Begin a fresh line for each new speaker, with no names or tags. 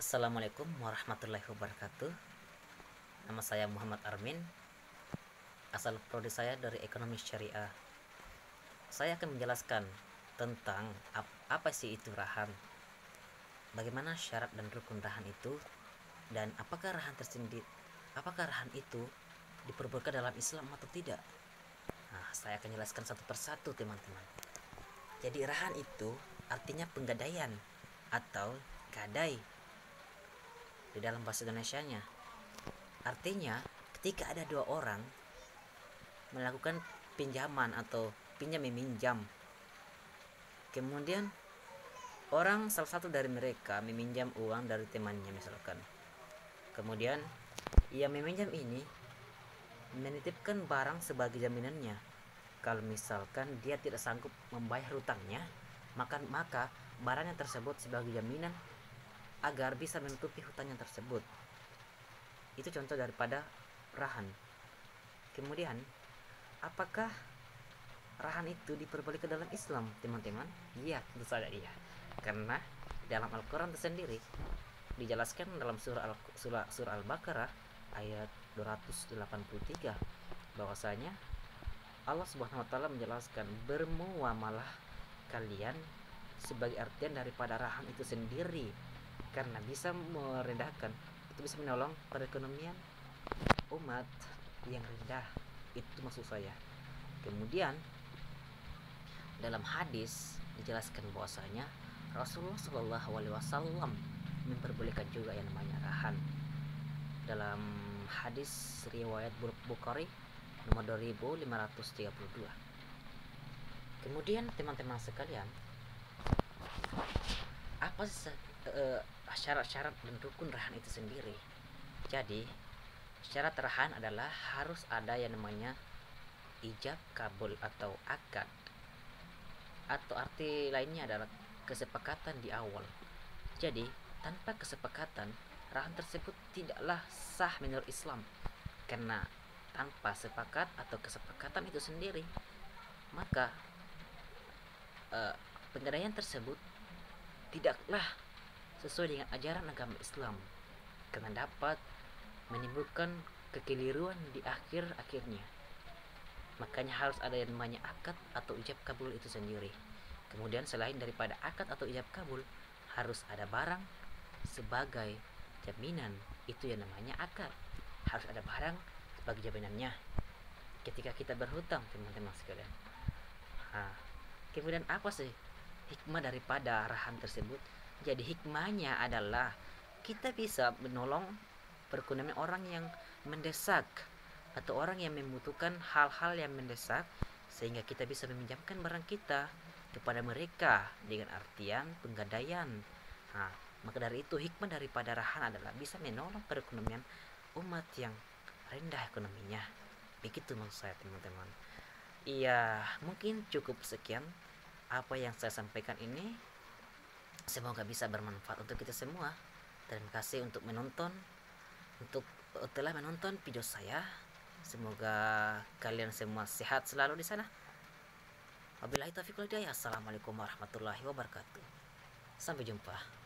Assalamualaikum warahmatullahi wabarakatuh. Nama saya Muhammad Armin. Asal prodi saya dari Ekonomi Syariah. Saya akan menjelaskan tentang apa sih itu rahan, bagaimana syarat dan rukun rahan itu, dan apakah rahan itu diperbolehkan dalam Islam atau tidak. Nah, saya akan jelaskan satu persatu, teman-teman. Jadi rahan itu artinya penggadaian atau gadai di dalam bahasa Indonesianya. Artinya ketika ada dua orang melakukan pinjaman atau pinjam meminjam, kemudian salah satu dari mereka meminjam uang dari temannya misalkan, kemudian ia meminjam ini menitipkan barang sebagai jaminannya. Kalau misalkan dia tidak sanggup membayar hutangnya, maka barangnya tersebut sebagai jaminan agar bisa menutupi hutangnya tersebut. Itu contoh daripada rahan. Kemudian, apakah rahan itu diperbolehkan dalam Islam, teman-teman? Iya, tentu saja iya. Karena dalam Al-Quran tersendiri dijelaskan dalam surah Al-Baqarah ayat 283 bahwasanya Allah Subhanahu wa taala menjelaskan bermuamalah kalian sebagai artian daripada rahan itu sendiri, karena bisa merendahkan, itu bisa menolong perekonomian umat yang rendah. Itu maksud saya. Kemudian dalam hadis dijelaskan bahwasanya Rasulullah Shallallahu Alaihi Wasallam memperbolehkan juga yang namanya rahan. Dalam hadis riwayat Bukhari nomor 2532. Kemudian teman-teman sekalian, apa syarat-syarat dan rukun rahan itu sendiri? Jadi syarat rahan adalah harus ada yang namanya ijab kabul atau akad, atau arti lainnya adalah kesepakatan di awal. Jadi tanpa kesepakatan, rahan tersebut tidaklah sah menurut Islam, karena tanpa sepakat atau kesepakatan itu sendiri, maka penggadaian tersebut tidaklah sesuai dengan ajaran agama Islam, karena dapat menimbulkan kekeliruan di akhirnya. Makanya harus ada yang namanya akad atau ijab kabul itu sendiri. Kemudian selain daripada akad atau ijab kabul, harus ada barang sebagai jaminan. Itu yang namanya akad. Harus ada barang sebagai jaminannya ketika kita berhutang, teman-teman sekalian. Kemudian apa sih hikmah daripada rahan tersebut? Jadi hikmahnya adalah kita bisa menolong perekonomian orang yang mendesak atau orang yang membutuhkan hal-hal yang mendesak, sehingga kita bisa meminjamkan barang kita kepada mereka dengan artian penggadaian. Maka dari itu hikmah daripada rahan adalah bisa menolong perekonomian umat yang rendah ekonominya. Begitu maksud saya, teman-teman. Iya, mungkin cukup sekian apa yang saya sampaikan ini. Semoga bisa bermanfaat untuk kita semua. Terima kasih untuk telah menonton video saya. Semoga kalian semua sehat selalu di sana. Wabillahi taufiq wal hidayah. Assalamualaikum warahmatullahi wabarakatuh. Sampai jumpa.